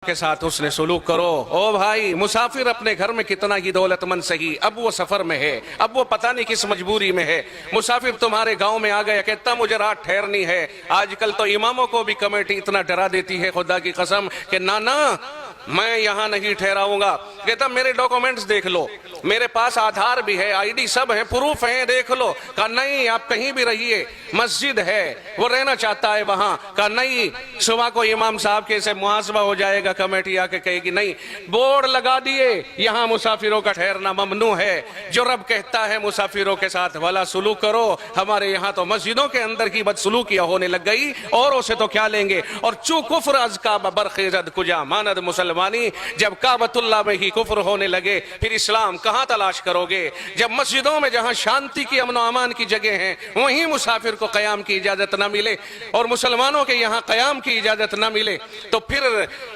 کے ساتھ حسن سلوک کرو۔ او بھائی، مسافر اپنے گھر میں کتنا ہی دولت مند سہی، اب وہ سفر میں ہے، اب وہ پتہ نہیں کس مجبوری میں ہے۔ مسافر تمہارے گاؤں میں آ گیا، کہتا مجھے رات ٹھہرنی ہے۔ آج کل تو اماموں کو بھی کمیٹی اتنا ڈرا دیتی ہے خدا کی قسم کہ نانا میں یہاں نہیں ٹھہراؤں گا۔ کہتا میرے ڈاکومنٹس دیکھ لو، میرے پاس آدھار بھی ہے، آئی ڈی سب ہے، پروف ہیں، دیکھ لو۔ کہا نہیں، آپ کہیں بھی رہیے، مسجد ہے، وہ رہنا چاہتا ہے وہاں۔ کہا نہیں، صبح کو امام صاحب کے سے محاسبہ ہو جائے گا، کمیٹی آ کے کہے گی نہیں۔ بورڈ لگا دیے، یہاں مسافروں کا ٹھہرنا ممنوع ہے۔ جو رب کہتا ہے مسافروں کے ساتھ بھلا سلوک کرو، ہمارے یہاں تو مسجدوں کے اندر کی بدسلوکیاں ہونے لگ گئی، اوروں سے تو کیا لیں گے۔ اور چو کفر از کعبہ برخیزد کجا ماند مسلمانی، جب کعبۃ اللہ میں ہی کفر ہونے لگے پھر اسلام کہاں تلاش کرو گے؟ جب مسجدوں میں جہاں شانتی کی، امن و امان کی جگہ ہیں، وہیں مسافر کو قیام کی اجازت نہ ملے اور مسلمانوں کے یہاں قیام کی اجازت نہ ملے تو پھر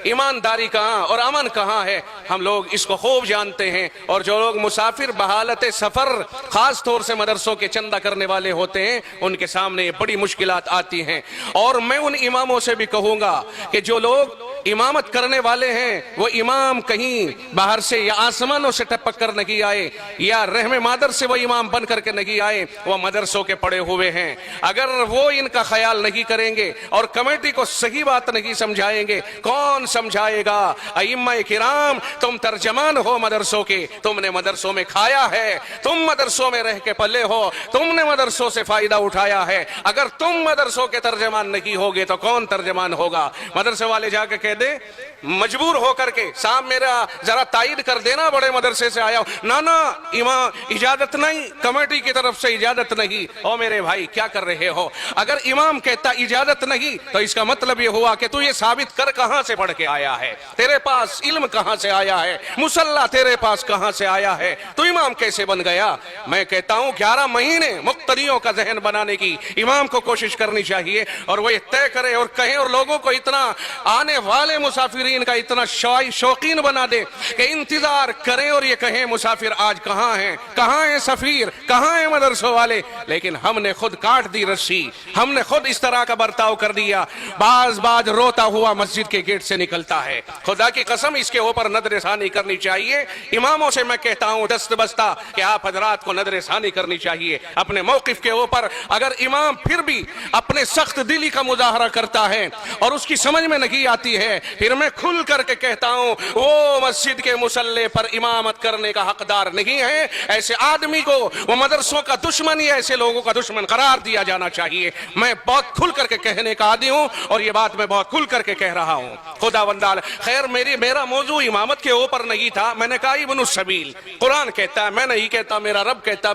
ایمانداری کہاں اور امن کہاں ہے؟ ہم لوگ اس کو خوب جانتے ہیں۔ اور جو لوگ مسافر بحالت سفر خاص طور سے مدرسوں کے چندہ کرنے والے ہوتے ہیں، ان کے سامنے یہ بڑی مشکلات آتی ہیں۔ اور میں ان اماموں سے بھی کہوں گا کہ جو لوگ امامت کرنے والے ہیں، وہ امام کہیں باہر سے یا آسمانوں سے ٹپک کر نہیں آئے یا رحم مادر سے وہ امام بن کر کے نہیں آئے، وہ مدرسوں کے پڑے ہوئے ہیں۔ اگر وہ ان کا خیال نہیں کریں گے اور کمیٹی کو صحیح بات نہیں سمجھائیں گے، کون سمجھائے گا؟ ائمہ کرام، تم ترجمان ہو مدرسوں کے، تم نے مدرسوں میں کھایا ہے، تم مدرسوں میں رہ کے پلے ہو، تم نے مدرسوں سے فائدہ اٹھایا ہے۔ اگر تم مدرسوں کے ترجمان نہیں ہوگے تو کون ترجمان ہوگا؟ مدرسے والے جا کے کہہ دے مجبور ہو کر کے، صاحب میرا ذرا تائید کر دینا، بڑے مدرسے سے آیا ہوں۔ نا امام اجازت نہیں، کمیٹی کی طرف سے اجازت نہیں۔ او میرے بھائی کیا کر رہے ہو؟ اگر امام کہتا اجازت نہیں تو اس کا مطلب یہ ہوا کہ تو یہ ثابت کر کہاں سے پڑھ کے آیا ہے، تیرے پاس علم کہاں سے آیا ہے، مصلی تیرے پاس کہاں سے آیا ہے، تو امام کیسے بن گیا؟ میں کہتا ہوں 11 مہینے مقتدیوں کا ذہن بنانے کی امام کو کوشش کرنی چاہیے، اور وہ یہ طے کرے اور کہیں اور لوگوں کو اتنا آنے والے مسافرین کا اتنا شوقین بنا دے کہ انتظار کریں اور یہ کہیں مسافر آج کہاں ہیں، کہاں ہیں سفیر، کہاں ہیں مدرسوں والے؟ لیکن ہم نے خود کاٹ دی رسی، ہم نے خود اس طرح کا برتاؤ کر دیا۔ بعض روتا ہوا مسجد کے گیٹ سے نکلتا ہے۔ خدا کی قسم اس کے اوپر نظر ثانی کرنی چاہیے۔ اماموں سے میں کہتا ہوں دست بستہ کہ آپ حضرات کو نظر ثانی کرنی چاہیے اپنے موقف کے اوپر۔ اگر امام پھر بھی اپنے سخت دلی کا مظاہرہ کرتا ہے اور اس کی سمجھ میں نہیں آتی ہے، پھر میں کھل کر کے کہتا ہوں وہ مسجد کے مصلی پر امامت کرنے کا حقدار نہیں ہے۔ ایسے آدمی کو وہ مدرسوں کا دشمن یا ایسے لوگوں کا دشمن قرار دیا جانا چاہیے۔ میں بہت کھل کر کے کہنے کا عادی ہوں اور یہ بات میں بہت کھل کر کے کہہ رہا ہوں۔ خدا بندال خیر، میرا موضوع امامت کے اوپر نہیں تھا۔ میں نے کہا ابن السبیل، قرآن کہتا ہے، میں نہیں کہتا، میرا رب کہتا ہے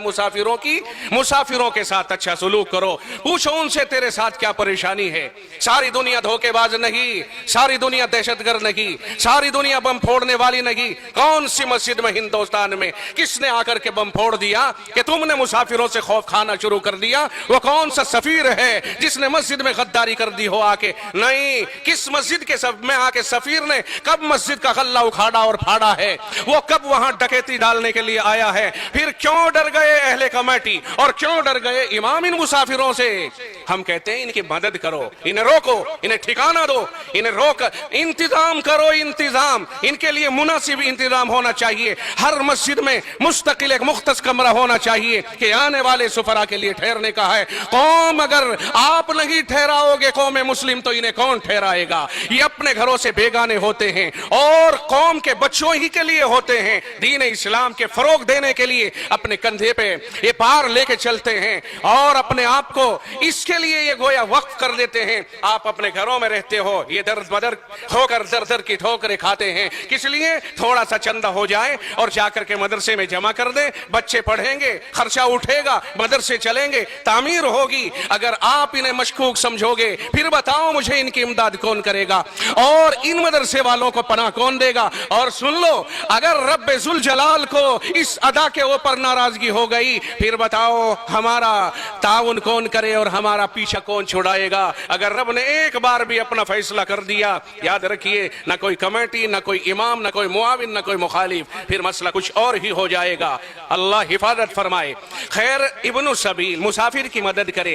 مسافروں کے ساتھ اچھا سلوک کرو۔ پوچھو ان سے تیرے ساتھ کیا پریشانی ہے۔ ساری دنیا دھوکے باز نہیں، ساری دنیا دہشت گرد نہیں، ساری دنیا بم پھوڑنے والی نہیں۔ کون سی مسجد میں ہندوستان میں کس نے آ کر کے بم پھوڑ دیا کہ تم نے مسافروں سے خوف کھانا شروع کر دیا؟ وہ کون سا سفیر ہے جس نے مسجد میں غداری کر دی ہو آ کے؟ نہیں، کس مسجد کے میں آ کے سفیر نے کب مسجد کا غلہ اکھاڑا اور پھاڑا ہے؟ وہ کب وہاں ڈکیتی ڈالنے کے لیے آیا ہے؟ پھر کیوں ڈر گئے اہل کمیٹی اور کیوں ڈر گئے امام ان مسافروں سے؟ ہم کہتے ہیں ان کی مدد کرو، انہیں روکو، انہیں ٹھکانہ دو، انہیں روک، انتظام کرو، انتظام ان کے لیے مناسب انتظام ہونا چاہیے۔ ہر مسجد میں مستقل ایک مختص کمرہ ہونا چاہیے کہ آنے والے سفرا کے لیے ٹھہرنے کا ہے۔ قوم اگر آپ نہیں ٹھہراؤ گے قوم مسلم تو انہیں کون ٹھہرائے گا؟ یہ اپنے گھروں سے بیگانے ہوتے ہیں اور قوم کے بچوں ہی کے لیے ہوتے ہیں۔ دین اسلام کے فروغ دینے کے لیے اپنے کندھے پہ یہ پار لے کے چلتے ہیں اور اپنے آپ کو اس کے لیے یہ گویا وقف کر دیتے ہیں۔ آپ اپنے گھروں میں رہتے ہو، یہ درد بدر ہو کر در کی ٹھوکریں کھاتے ہیں، کس لیے؟ تھوڑا سا چندہ ہو جائے اور جا کر کے مدرسے میں جمع کر دیں، بچے پڑھیں گے، خرچہ اٹھے گا، مدرسے چلیں گے، تعمیر ہوگی۔ اگر آپ انہیں مشکوک سمجھو گے پھر بتاؤ مجھے ان کی امداد کون کرے گا اور ان مدرسے والوں کو پناہ کون دے گا؟ اور سن لو، اگر رب ذوالجلال کو اس ادا کے اوپر ناراضگی ہو گئی پھر بتاؤ ہمارا تعاون کون کرے اور ہمارا پیچھا کون چھڑائے گا؟ اگر رب نے ایک بار بھی اپنا فیصلہ کر دیا، یاد رکھیے نہ کوئی کمیٹی، نہ کوئی امام، نہ کوئی معاون، نہ کوئی مخالف، پھر مسئلہ کچھ اور ہی ہو جائے گا۔ اللہ حفاظت فرمائے۔ خیر، ابن السبیل مسافر کی مدد کرے۔